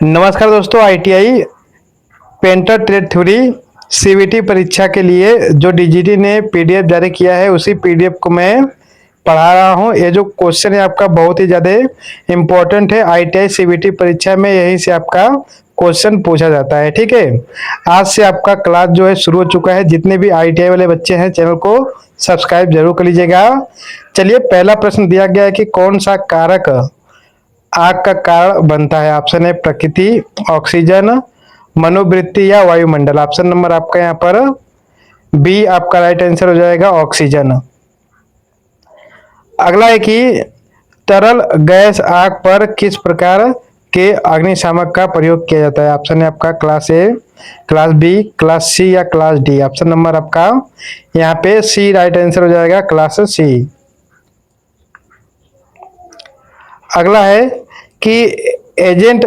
नमस्कार दोस्तों, ITI painter trade theory CVT परीक्षा के लिए जो डीजीटी ने पीडीएफ जारी किया है, उसी पीडीएफ को मैं पढ़ा रहा हूँ। ये जो क्वेश्चन है आपका बहुत ही ज़्यादा इम्पोर्टेंट है। आईटीआई सीवीटी परीक्षा में यहीं से आपका क्वेश्चन पूछा जाता है। ठीक है, आज से आपका क्लास जो है शुरू हो चुका है। जितने भी आईटीआई वाले बच्चे हैं, चैनल को सब्सक्राइब जरूर कर लीजिएगा। चलिए, पहला प्रश्न दिया गया है कि कौन सा कारक आग का कारण बनता है। ऑप्शन है प्रकृति, ऑक्सीजन, मनोवृत्ति या वायुमंडल। ऑप्शन नंबर आपका यहाँ पर बी आपका राइट आंसर हो जाएगा, ऑक्सीजन। अगला है कि तरल गैस आग पर किस प्रकार के अग्निशामक का प्रयोग किया जाता है। ऑप्शन है आपका class A, class B, class C या क्लास डी। ऑप्शन नंबर आपका यहाँ पे सी राइट आंसर हो जाएगा, क्लास सी। अगला है कि एजेंट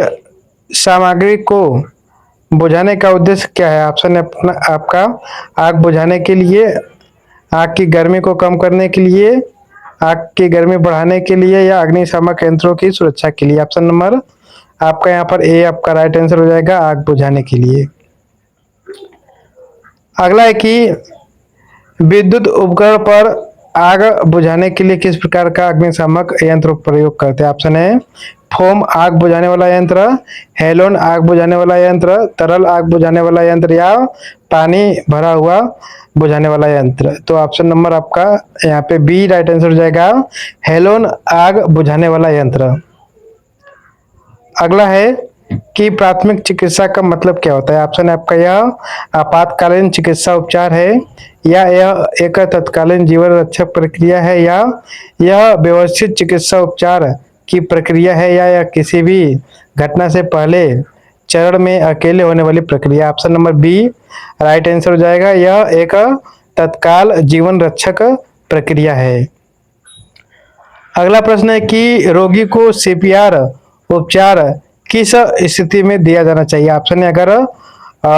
सामग्री को बुझाने का उद्देश्य क्या है। ऑप्शन है अपना आपका आग बुझाने के लिए, आग की गर्मी को कम करने के लिए, आग की गर्मी बढ़ाने के लिए या अग्निशामक यंत्रों की सुरक्षा के लिए। ऑप्शन नंबर आपका यहाँ पर ए आपका राइट आंसर हो जाएगा, आग बुझाने के लिए। अगला है कि विद्युत उपकरण पर आग बुझाने के लिए किस प्रकार का अग्निशामक यंत्र प्रयोग करते हैं। ऑप्शन है फोम आग बुझाने वाला यंत्र, हेलोन आग बुझाने वाला यंत्र, तरल आग बुझाने वाला यंत्र या पानी भरा हुआ बुझाने वाला यंत्र। तो ऑप्शन नंबर आपका यहाँ पे बी राइट आंसर हो जाएगा, हेलोन आग बुझाने वाला यंत्र। अगला है कि प्राथमिक चिकित्सा का मतलब क्या होता है। ऑप्शन है आपका यह आपातकालीन चिकित्सा उपचार है, या यह एक तत्कालीन जीवन रक्षक प्रक्रिया है, या यह व्यवस्थित चिकित्सा उपचार की प्रक्रिया है, या यह किसी भी घटना से पहले चरण में अकेले होने वाली प्रक्रिया। Option number B right answer हो जाएगा, यह एक तत्काल जीवन रक्षक प्रक्रिया है। अगला प्रश्न है कि रोगी को सीपीआर उपचार किस स्थिति में दिया जाना चाहिए। ऑप्शन है अगर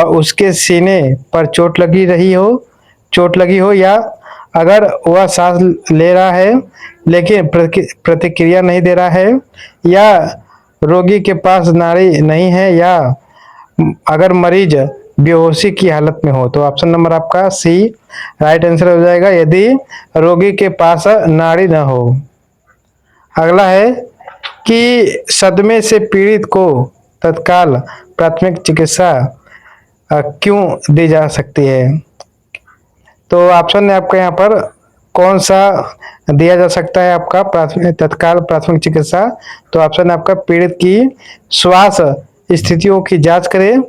उसके सीने पर चोट लगी हो, या अगर वह सांस ले रहा है लेकिन प्रतिक्रिया नहीं दे रहा है, या रोगी के पास नाड़ी नहीं है, या अगर मरीज बेहोशी की हालत में हो। तो ऑप्शन नंबर आपका सी राइट आंसर हो जाएगा, यदि रोगी के पास नाड़ी न हो। अगला है कि सदमे से पीड़ित को तत्काल प्राथमिक चिकित्सा क्यों दी जा सकती है। तो ऑप्शन है आपका यहाँ पर कौन सा दिया जा सकता है आपका तत्काल प्राथमिक चिकित्सा। तो ऑप्शन है आपका पीड़ित की श्वास स्थितियों की जांच करें,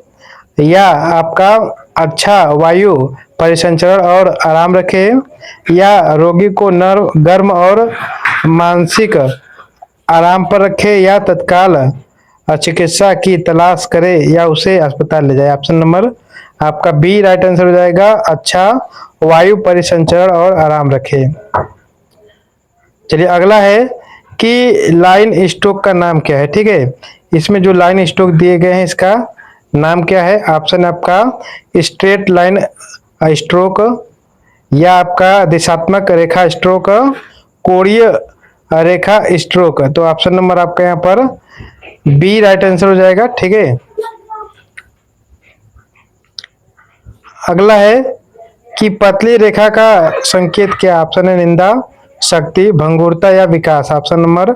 या आपका अच्छा वायु परिसंचरण और आराम रखे, या रोगी को गर्म और मानसिक आराम पर रखे, या तत्काल चिकित्सा की तलाश करे, या उसे अस्पताल ले जाए। ऑप्शन नंबर आपका बी राइट आंसर हो जाएगा, अच्छा वायु परिसंचरण और आराम रखे। चलिए, अगला है कि लाइन स्ट्रोक का नाम क्या है। ठीक है, इसमें जो लाइन स्ट्रोक दिए गए हैं, इसका नाम क्या है। ऑप्शन आपका स्ट्रेट लाइन स्ट्रोक, या आपका दिशात्मक रेखा स्ट्रोक, कोणीय रेखा स्ट्रोक। तो ऑप्शन नंबर आपका यहाँ पर बी राइट आंसर हो जाएगा। ठीक है, अगला है कि पतली रेखा का संकेत क्या। ऑप्शन है निंदा, शक्ति, भंगुरता या विकास। ऑप्शन नंबर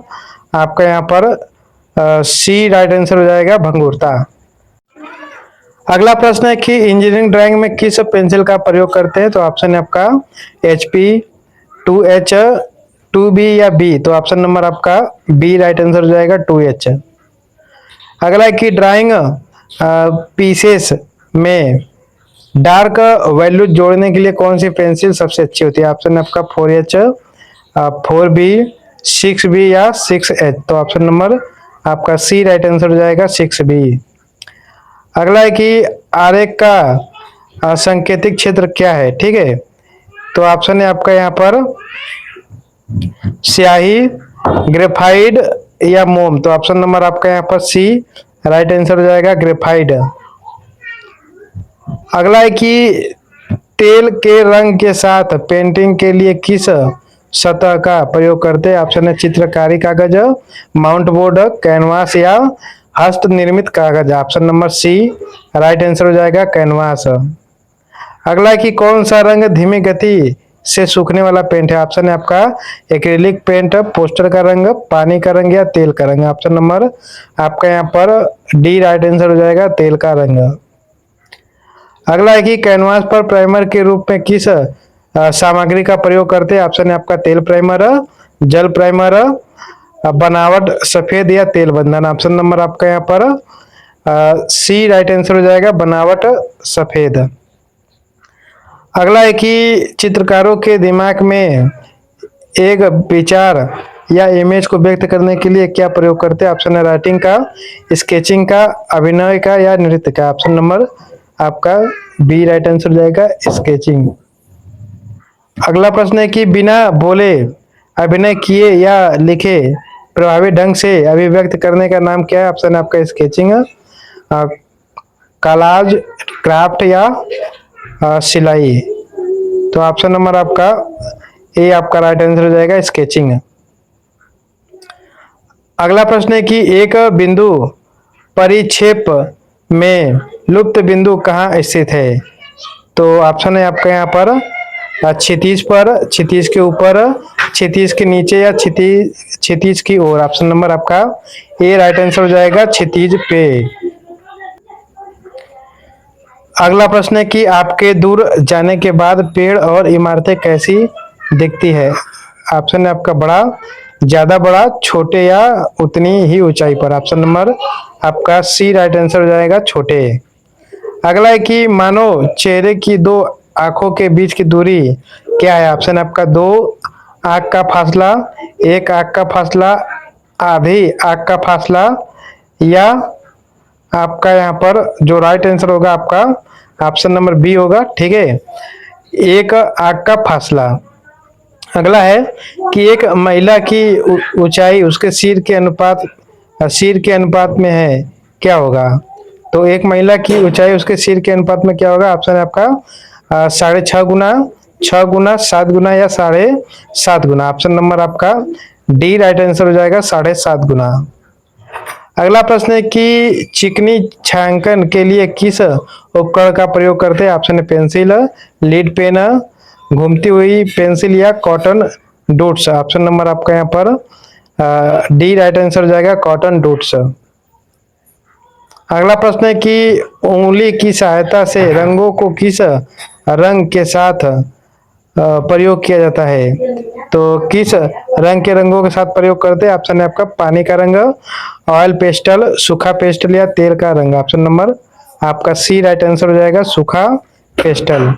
आपका यहाँ पर सी राइट आंसर हो जाएगा, भंगुरता। अगला प्रश्न है कि इंजीनियरिंग ड्राइंग में किस पेंसिल का प्रयोग करते हैं। तो ऑप्शन है आपका HP, 2H, 2B या B। तो ऑप्शन नंबर आपका बी राइट आंसर हो जाएगा, 2H। अगला है कि ड्राइंग पीसेस में डार्क वैल्यू जोड़ने के लिए कौन सी पेंसिल सबसे अच्छी होती है। ऑप्शन आपका 4H, 4B, 6B या 6H। तो ऑप्शन नंबर आपका सी राइट आंसर हो जाएगा, 6B। अगला है कि आरेख का संकेतिक क्षेत्र क्या है। ठीक है, तो ऑप्शन है आपका यहाँ पर स्याही, ग्रेफाइट या मोम। तो ऑप्शन नंबर आपका यहाँ पर सी राइट आंसर हो जाएगा, ग्रेफाइट। अगला है कि तेल के रंग के साथ पेंटिंग के लिए किस सतह का प्रयोग करते हैं। ऑप्शन है चित्रकारी कागज, माउंट बोर्ड, कैनवास या हस्त निर्मित कागज, option number C right answer हो जाएगा कैनवास। अगला है कि कौन सा रंग धीमी गति से सूखने वाला पेंट है। ऑप्शन है आपका एक्रिलिक पेंट, पोस्टर का रंग, पानी का रंग या तेल का रंग। ऑप्शन नंबर आपका यहाँ पर डी राइट आंसर हो जाएगा तेल का रंग। अगला है कि कैनवास पर प्राइमर के रूप में किस सामग्री का प्रयोग करते हैं। ऑप्शन है आपका तेल प्राइमर, जल प्राइमर, बनावट सफेद या तेल बंधन। ऑप्शन नंबर आपका यहाँ पर सी राइट आंसर हो जाएगा बनावट सफेद। अगला है कि चित्रकारों के दिमाग में एक विचार या इमेज को व्यक्त करने के लिए क्या प्रयोग करते हैं। ऑप्शन है राइटिंग का, स्केचिंग का, अभिनय का या नृत्य का। ऑप्शन नंबर आपका बी राइट आंसर हो जाएगा स्केचिंग। अगला प्रश्न है कि बिना बोले अभिनय किए या लिखे प्रभावी ढंग से अभिव्यक्त करने का नाम क्या है। ऑप्शन है आपका स्केचिंग, कॉलाज, क्राफ्ट या सिलाई। तो ऑप्शन नंबर आपका ए आपका राइट आंसर हो जाएगा स्केचिंग। अगला प्रश्न है कि एक बिंदु परिक्षेप में लुप्त बिंदु कहाँ स्थित है। तो ऑप्शन है आपका यहाँ पर क्षितिज पर, क्षितिज के ऊपर, क्षितिज के नीचे या क्षितिज की ओर। ऑप्शन नंबर आपका ए राइट आंसर हो जाएगा क्षितिज पे। अगला प्रश्न है कि आपके दूर जाने के बाद पेड़ और इमारतें कैसी दिखती है। ऑप्शन है आपका बड़ा, ज्यादा बड़ा, छोटे या उतनी ही ऊंचाई पर। ऑप्शन नंबर आपका सी राइट आंसर हो जाएगा छोटे। अगला है कि मानो चेहरे की दो आंखों के बीच की दूरी क्या है। ऑप्शन आपका दो आंख का फासला, एक आंख का फासला, आधी आंख का फासला या आपका यहाँ पर जो राइट आंसर होगा आपका ऑप्शन नंबर बी होगा। ठीक है, एक आंख का फासला। अगला है कि एक महिला की ऊंचाई उसके सिर के अनुपात में है, क्या होगा। तो एक महिला की ऊंचाई उसके सिर के अनुपात में क्या होगा। ऑप्शन है आपका 6.5 गुना, 6 गुना, 7 गुना या 7.5 गुना। ऑप्शन नंबर आपका डी राइट आंसर हो जाएगा 7.5 गुना। अगला प्रश्न है कि चिकनी छायांकन के लिए किस उपकरण का प्रयोग करते हैं। ऑप्शन है पेंसिल, लीड पेन, घूमती हुई पेंसिल या कॉटन डॉट्स। ऑप्शन नंबर आपका यहाँ पर डी राइट आंसर हो जाएगा कॉटन डॉट्स। अगला प्रश्न है कि उंगली की सहायता से रंगों को किस रंग के साथ प्रयोग किया जाता है। तो किस रंग के रंगों के साथ प्रयोग करते हैं। ऑप्शन है आपका पानी का रंग, ऑयल पेस्टल, सूखा पेस्टल या तेल का रंग। ऑप्शन नंबर आपका सी राइट आंसर हो जाएगा सूखा पेस्टल।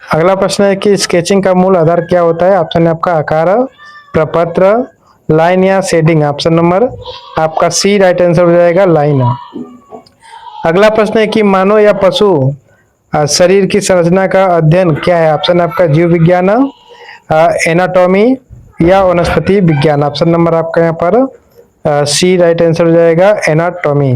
अगला प्रश्न है कि स्केचिंग का मूल आधार क्या होता है। ऑप्शन है आपका आकार, प्रपत्र, लाइन या शेडिंग। ऑप्शन नंबर आपका सी राइट आंसर हो जाएगा लाइन। अगला प्रश्न है कि मानव या पशु शरीर की संरचना का अध्ययन क्या है। ऑप्शन आपका जीव विज्ञान, एनाटॉमी या वनस्पति विज्ञान। ऑप्शन नंबर आपका यहाँ पर सी राइट आंसर हो जाएगा एनाटॉमी।